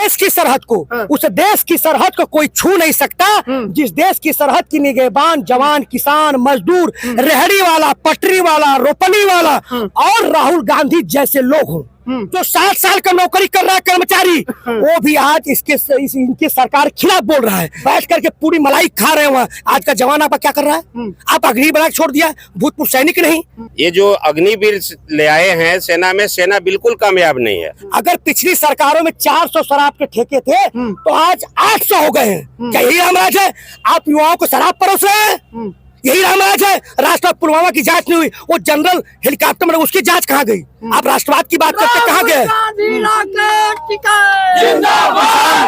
देश की सरहद को, उस देश की सरहद को कोई छू नहीं सकता जिस देश की सरहद की निगहबान जवान, किसान, मजदूर, रेहड़ी वाला, पटरी वाला, रोपनी वाला और राहुल गांधी जैसे लोग हों। जो 60 साल का नौकरी कर रहा है कर्मचारी, वो भी आज इनकी सरकार खिलाफ बोल रहा है। बैठ करके पूरी मलाई खा रहे हैं। आज का जवान आप क्या कर रहा है? आप अग्नि बना छोड़ दिया, भूतपूर्व सैनिक नहीं। ये जो अग्निवीर ले आए हैं सेना में, सेना बिल्कुल कामयाब नहीं है। अगर पिछली सरकारों में 400 शराब के ठेके थे तो आज 800 हो गए हैं। क्या यही रामराज है? आप युवाओं को शराब परोस रहे हैं, यही रामराज है? राष्ट्रवाद पुलवामा की जांच नहीं हुई, वो जनरल हेलीकॉप्टर में उसकी जांच कहाँ गई? आप राष्ट्रवाद की बात करते कहाँ गए?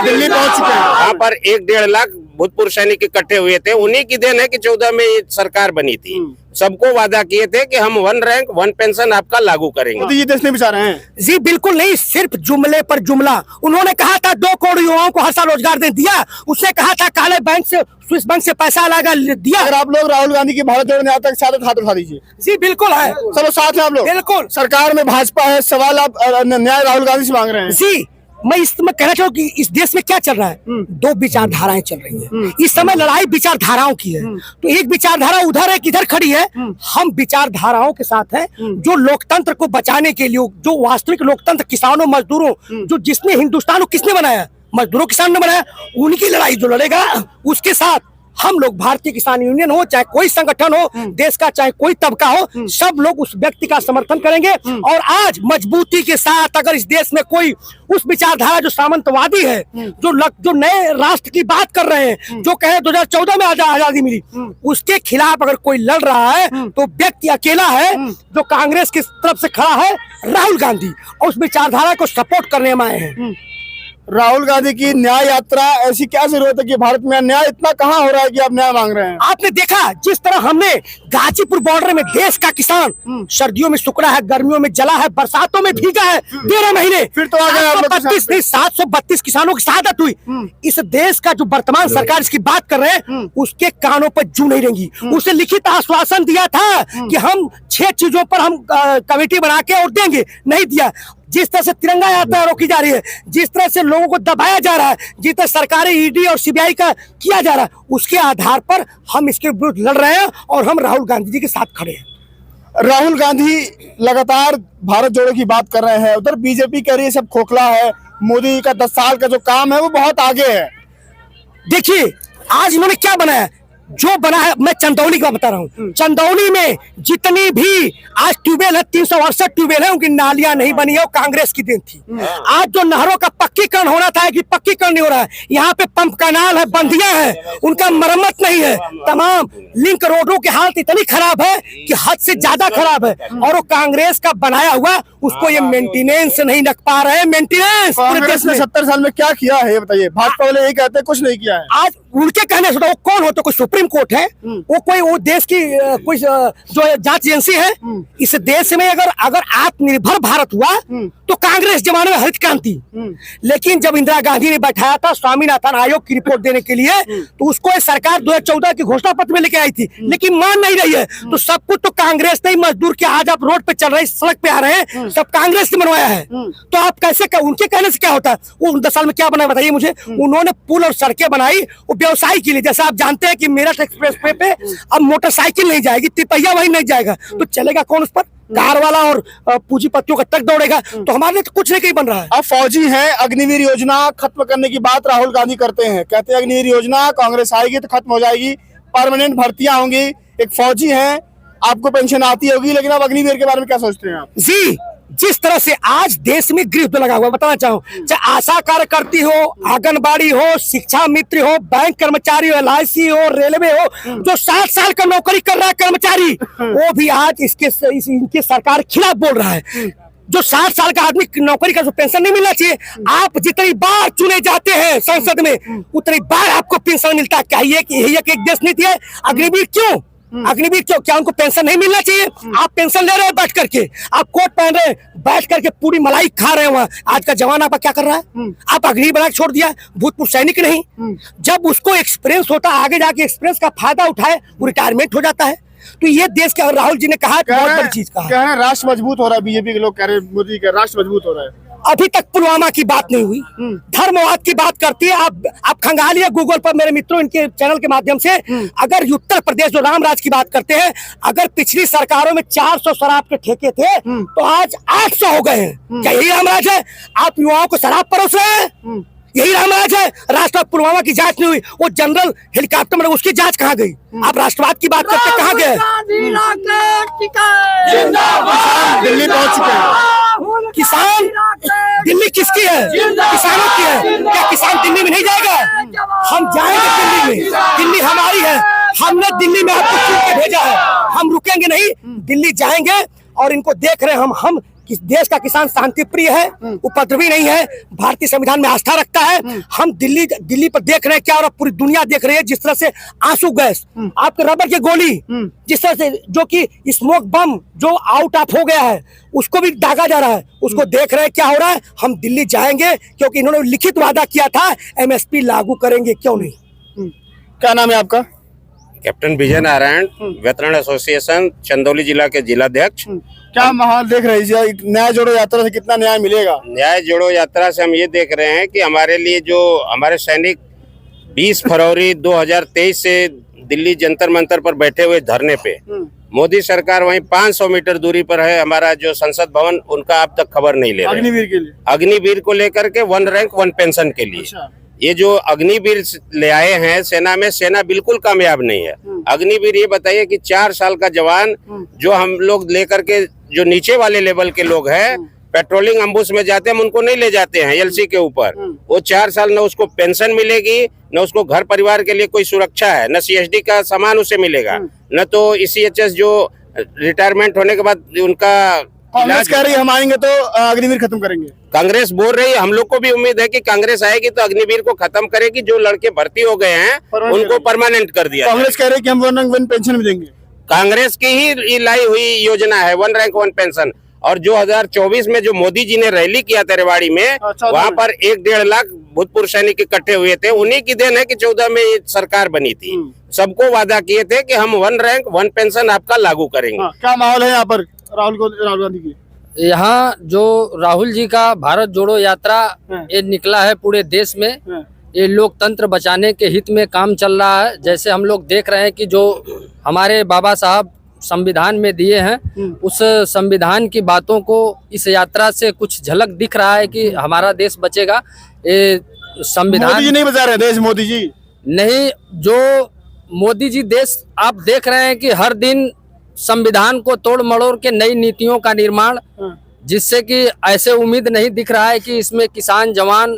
दिल्ली पहुंच चुके हैं। वहाँ पर 1-1.5 लाख भूतपूर्व सैनिक इकट्ठे हुए थे। उन्हीं की देन है कि 14 में ये सरकार बनी थी। सबको वादा किए थे कि हम 1 रैंक 1 पेंशन आपका लागू करेंगे। मोदी जी देश में बिचारे हैं जी, बिल्कुल नहीं, सिर्फ जुमले पर जुमला। उन्होंने कहा था 2 करोड़ युवाओं को हर साल रोजगार दे दिया। उसने कहा था काले बैंक से, स्विस बैंक से पैसा लगा दिया। अगर आप लोग राहुल गांधी की भारत जोड़ो न्याय तक हाथ उठा दीजिए। जी बिल्कुल है, चलो साथ में आप लोग। बिल्कुल सरकार में भाजपा है, सवाल आप न्याय राहुल गांधी से मांग रहे हैं। जी, मैं इस समय कहना चाहूँ कि इस देश में क्या चल रहा है? 2 विचारधाराएं चल रही हैं। इस समय लड़ाई विचारधाराओं की है। तो एक विचारधारा उधर है, किधर खड़ी है। हम विचारधाराओं के साथ हैं जो लोकतंत्र को बचाने के लिए, जो वास्तविक लोकतंत्र किसानों मजदूरों, जो जिसने हिंदुस्तान को किसने बनाया? मजदूरों किसान ने बनाया। उनकी लड़ाई जो लड़ेगा उसके साथ हम लोग, भारतीय किसान यूनियन हो, चाहे कोई संगठन हो देश का, चाहे कोई तबका हो, सब लोग उस व्यक्ति का समर्थन करेंगे। और आज मजबूती के साथ अगर इस देश में कोई उस विचारधारा जो सामंतवादी है, जो नए राष्ट्र की बात कर रहे हैं, जो कहे 2014 में आजादी मिली, उसके खिलाफ अगर कोई लड़ रहा है तो व्यक्ति अकेला है जो कांग्रेस की तरफ से खड़ा है, राहुल गांधी, और उस विचारधारा को सपोर्ट करने में आए हैं। राहुल गांधी की न्याय यात्रा, ऐसी क्या जरूरत है कि भारत में न्याय इतना कहाँ हो रहा है कि आप न्याय मांग रहे हैं? आपने देखा जिस तरह हमने गाजीपुर बॉर्डर में देश का किसान सर्दियों में सुकड़ा है, गर्मियों में जला है, बरसातों में भीगा है 13 महीने, फिर तो आ गए 732 किसानों की शहादत हुई। इस देश का जो वर्तमान सरकार इसकी बात कर रहे हैं, उसके कानों पर जू नहीं रहेंगी। उसे लिखित आश्वासन दिया था कि हम 6 चीजों पर हम कमेटी बना के और देंगे, नहीं दिया। जिस तरह से तिरंगा यात्रा रोकी जा रही है, जिस तरह से लोगों को दबाया जा रहा है, जिस तरह सरकारी ईडी और सीबीआई का किया जा रहा है, उसके आधार पर हम इसके विरुद्ध लड़ रहे हैं और हम राहुल गांधी जी के साथ खड़े हैं। राहुल गांधी लगातार भारत जोड़ो की बात कर रहे हैं, उधर बीजेपी कह रही है सब खोखला है, मोदी का 10 साल का जो काम है वो बहुत आगे है। देखिए आज इन्होंने क्या बनाया, जो बना है, मैं चंदौली का बता रहा हूँ। चंदौली में जितनी भी आज ट्यूबवेल है, 368 ट्यूबवेल है, उनकी नालियां नहीं बनी है, वो कांग्रेस की देन थी। आज जो नहरों का पक्कीकरण होना था कि पक्कीकरण नहीं हो रहा है। यहाँ पे पंप कैनाल है, बंदियां हैं, उनका मरम्मत नहीं है। तमाम लिंक रोडों की हालत इतनी खराब है कि हद से ज्यादा खराब है, और वो कांग्रेस का बनाया हुआ, उसको ये मेंटेनेंस नहीं रख पा रहे हैं। मेंटेनेंस पूरे देश में 70 साल में क्या किया है ये बताइए? भाजपा वाले यही कहते हैं कुछ नहीं किया है। आज उनके कहने से वो कौन हो, तो कोई सुप्रीम कोर्ट है, वो देश की कोई जो जांच एजेंसी है। इस देश में अगर आत्मनिर्भर भारत हुआ तो कांग्रेस जमाने में हरित क्रांति, लेकिन जब इंदिरा गांधी ने बैठाया था स्वामीनाथन आयोग की रिपोर्ट देने के लिए, तो उसको सरकार 2014 की घोषणा पत्र में लेके आई थी, लेकिन मान नहीं रही है। तो सब कुछ तो कांग्रेस ने मजदूर के, आज आप रोड पे चल रहे, सड़क पे आ रहे हैं, सब कांग्रेस ने बनवाया है। तो आप कैसे, उनके कहने से क्या होता है? वो 10 साल में क्या बनाया बताइए मुझे? उन्होंने पुल और सड़कें बनाई वो व्यवसाय के लिए। जैसे आप जानते हैं कि मेरठ एक्सप्रेस वे पे अब मोटरसाइकिल नहीं जाएगी, तिपहिया वही नहीं जाएगा, तो चलेगा कौन उस पर? कार वाला और पूंजीपतियों का ट्रक दौड़ेगा। तो हमारे लिए तो कुछ नहीं बन रहा है। अब फौजी है, अग्निवीर योजना खत्म करने की बात राहुल गांधी करते हैं, कहते हैं अग्निवीर योजना कांग्रेस आएगी तो खत्म हो जाएगी, परमानेंट भर्तियां होंगी। एक फौजी है, आपको पेंशन आती होगी, लेकिन अब अग्निवीर के बारे में क्या सोचते हैं आप? जी, जिस तरह से आज देश में गृह लगा हुआ, बताना चाहूँ, चाहे आशा कार्यकर्ती हो, आंगनबाड़ी हो, शिक्षा मित्र हो, बैंक कर्मचारी हो, LIC हो, रेलवे हो, जो 60 साल का नौकरी कर रहा है कर्मचारी, वो भी आज इनकी सरकार खिलाफ बोल रहा है। जो 60 साल का आदमी नौकरी का पेंशन नहीं मिलना चाहिए। आप जितनी बार चुने जाते हैं संसद में, उतनी बार आपको पेंशन मिलता है। क्या ये एक देश नीति है? अग्निवीर क्यों? अग्निवीर क्यों? क्या उनको पेंशन नहीं मिलना चाहिए? आप पेंशन ले रहे हैं बैठ करके, आप कोट पहन रहे हैं, बैठ करके पूरी मलाई खा रहे हैं। आज का जवान आप क्या कर रहा है? आप अग्नि बना छोड़ दिया, भूतपूर्व सैनिक नहीं। जब उसको एक्सपीरियंस होता है, आगे जाके एक्सपीरियंस का फायदा उठाए, वो रिटायरमेंट हो जाता है। तो ये देश का, राहुल जी ने कहा बहुत बड़ी चीज कहा, राष्ट्र मजबूत हो रहा है। बीजेपी के लोग कह रहे हैं मोदी का राष्ट्र मजबूत हो रहा है। अभी तक पुलवामा की बात नहीं हुई, धर्मवाद की बात करती है। आप खंगालिए गूगल पर मेरे मित्रों, इनके चैनल के माध्यम से। अगर उत्तर प्रदेश जो रामराज की बात करते हैं, अगर पिछली सरकारों में 400 शराब के ठेके थे तो आज 800 हो गए हैं। क्या यही रामराज है? आप युवाओं को शराब परोस रहे हैं, यही रामराज है? राष्ट्रवाद पुलवामा की जांच नहीं हुई, वो जनरल हेलीकॉप्टर में उसकी जांच कहाँ गई? आप राष्ट्रवाद की बात करते कहाँ गए? दिल्ली पहुंच चुके हैं। किसान, दिल्ली किसकी है? किसानों की है। क्या किसान दिल्ली में नहीं जाएगा? हम जाएंगे दिल्ली में, दिल्ली हमारी है। हमने दिल्ली में आपको चुन के भेजा है, हम रुकेंगे नहीं, दिल्ली जाएंगे। और इनको देख रहे हैं हम इस देश का किसान शांति प्रिय है, उपद्रवी नहीं है, भारतीय संविधान में आस्था रखता है। हम दिल्ली पर देख रहे हैं क्या हो रहा है, पूरी दुनिया देख रही है। जिस तरह से आंसू गैस, आपके रबर की गोली, जिस तरह से जो कि स्मोक बम जो आउट ऑफ हो गया है उसको भी दागा जा रहा है, उसको देख रहे हैं क्या हो रहा है। हम दिल्ली जाएंगे क्योंकि इन्होंने लिखित वादा किया था MSP लागू करेंगे, क्यों नहीं। क्या नाम है आपका? कैप्टन विजय नारायण, वेतरन एसोसिएशन चंदौली जिला के जिलाध्यक्ष। क्या माहौल देख रहे हैं? न्याय जोड़ो यात्रा से कितना न्याय मिलेगा? न्याय जोड़ो यात्रा से हम ये देख रहे हैं कि हमारे लिए जो हमारे सैनिक 20 फरवरी 2023 से दिल्ली जंतर मंतर पर बैठे हुए धरने पे, मोदी सरकार वहीं 500 मीटर दूरी पर है हमारा जो संसद भवन, उनका अब तक खबर नहीं ले रहे। अग्निवीर के लिए, अग्निवीर को लेकर के 1 रैंक 1 पेंशन के लिए। अच्छा। ये जो अग्निवीर ले आए हैं सेना में, सेना बिल्कुल कामयाब नहीं है। अग्निवीर ये बताइए कि 4 साल का जवान जो हम लोग लेकर के, जो नीचे वाले लेवल के लोग हैं, पेट्रोलिंग अम्बुश में जाते हैं, हम उनको नहीं ले जाते हैं LC के ऊपर। वो 4 साल न उसको पेंशन मिलेगी, न उसको घर परिवार के लिए कोई सुरक्षा है, न CSD का सामान उसे मिलेगा, न तो ECHS जो रिटायरमेंट होने के बाद उनका कांग्रेस कह रही है हम आएंगे तो अग्निवीर खत्म करेंगे। कांग्रेस बोल रही है, हम लोग को भी उम्मीद है कि कांग्रेस आएगी तो अग्निवीर को खत्म करेगी। जो लड़के भर्ती हो गए हैं उनको परमानेंट कर दिया। कांग्रेस कह रही है कि हम 1 रैंक 1 पेंशन भी देंगे। कांग्रेस की ही लाई हुई योजना है 1 रैंक 1 पेंशन। और जो 2024 में जो मोदी जी ने रैली किया था रेवाड़ी में, वहाँ पर 1-1.5 लाख भूतपूर्व सैनिक इकट्ठे हुए थे। उन्हीं की देन है कि 14 में ये सरकार बनी थी। सबको वादा किए थे कि हम 1 रैंक 1 पेंशन आपका लागू करेंगे। क्या माहौल है यहाँ पर राहुल गांधी की? यहाँ जो राहुल जी का भारत जोड़ो यात्रा ये निकला है पूरे देश में, ये लोकतंत्र बचाने के हित में काम चल रहा है। जैसे हम लोग देख रहे हैं कि जो हमारे बाबा साहब संविधान में दिए हैं, उस संविधान की बातों को इस यात्रा से कुछ झलक दिख रहा है कि हमारा देश बचेगा। ये संविधान मोदी जी नहीं बचा रहे देश, मोदी जी नहीं, जो मोदी जी देश आप देख रहे हैं कि हर दिन संविधान को तोड़ मड़ोड़ के नई नीतियों का निर्माण, जिससे कि ऐसे उम्मीद नहीं दिख रहा है कि इसमें किसान, जवान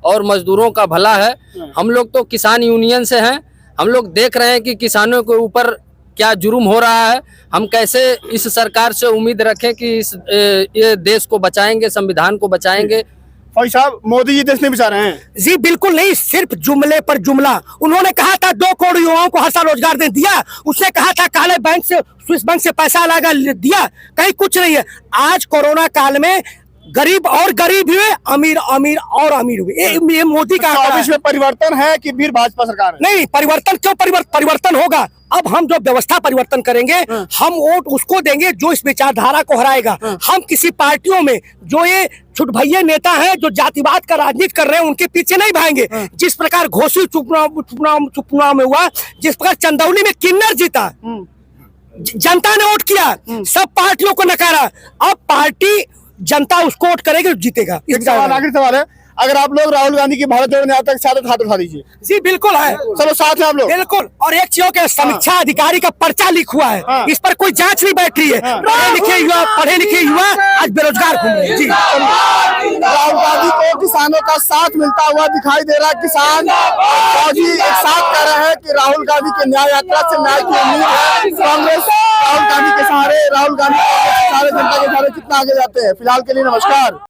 और मजदूरों का भला है। हम लोग तो किसान यूनियन से हैं, हम लोग देख रहे हैं कि किसानों के ऊपर क्या जुर्म हो रहा है। हम कैसे इस सरकार से उम्मीद रखें कि ये देश को बचाएंगे, संविधान को बचाएंगे। भाई साहब, मोदी जी देश नहीं बचा रहे हैं। जी बिल्कुल नहीं, सिर्फ जुमले पर जुमला। उन्होंने कहा था 2 करोड़ युवाओं को हर साल रोजगार दे दिया, उसने कहा था काले बैंक से, स्विस बैंक से पैसा लगा दिया, कहीं कुछ नहीं है। आज कोरोना काल में गरीब और गरीब हुए, अमीर अमीर और अमीर हुए। ये मोदी का आंकड़ा है। इसमें परिवर्तन है कि फिर भाजपा सरकार है? नहीं, परिवर्तन क्यों? परिवर्तन होगा। अब हम जो व्यवस्था परिवर्तन करेंगे, हम वोट उसको देंगे जो इस विचारधारा को हराएगा। हम किसी पार्टियों में जो ये छुटभैये नेता हैं, जो जातिवाद का राजनीति कर रहे हैं, उनके पीछे नहीं भागेंगे। जिस प्रकार घोसी चुनाव में हुआ, जिस प्रकार चंदौली में किन्नर जीता, जनता ने वोट किया, सब पार्टियों को नकारा। अब पार्टी जनता उसको वोट करेगी, जीतेगा। आखिरी सवाल है, अगर आप लोग राहुल गांधी की भारत जोड़ो यात्रा के साथ हाथ उठा दीजिए। जी बिल्कुल है, चलो साथ में आप लोग। बिल्कुल। और एक चीज के समीक्षा अधिकारी का पर्चा लीक हुआ है, इस पर कोई जांच नहीं बैठ रही है। पढ़े लिखे युवा आज बेरोजगार घूम रहे हैं। जी, राहुल गांधी को किसानों का साथ मिलता हुआ दिखाई दे रहा है। किसान फौजी एक साथ कह रहे हैं कि राहुल गांधी के न्याय यात्रा से न्याय की उम्मीद है। कांग्रेस राहुल गांधी के सहारे, राहुल गांधी सारे जनता के सहारे कितना आगे जाते हैं। फिलहाल के लिए नमस्कार।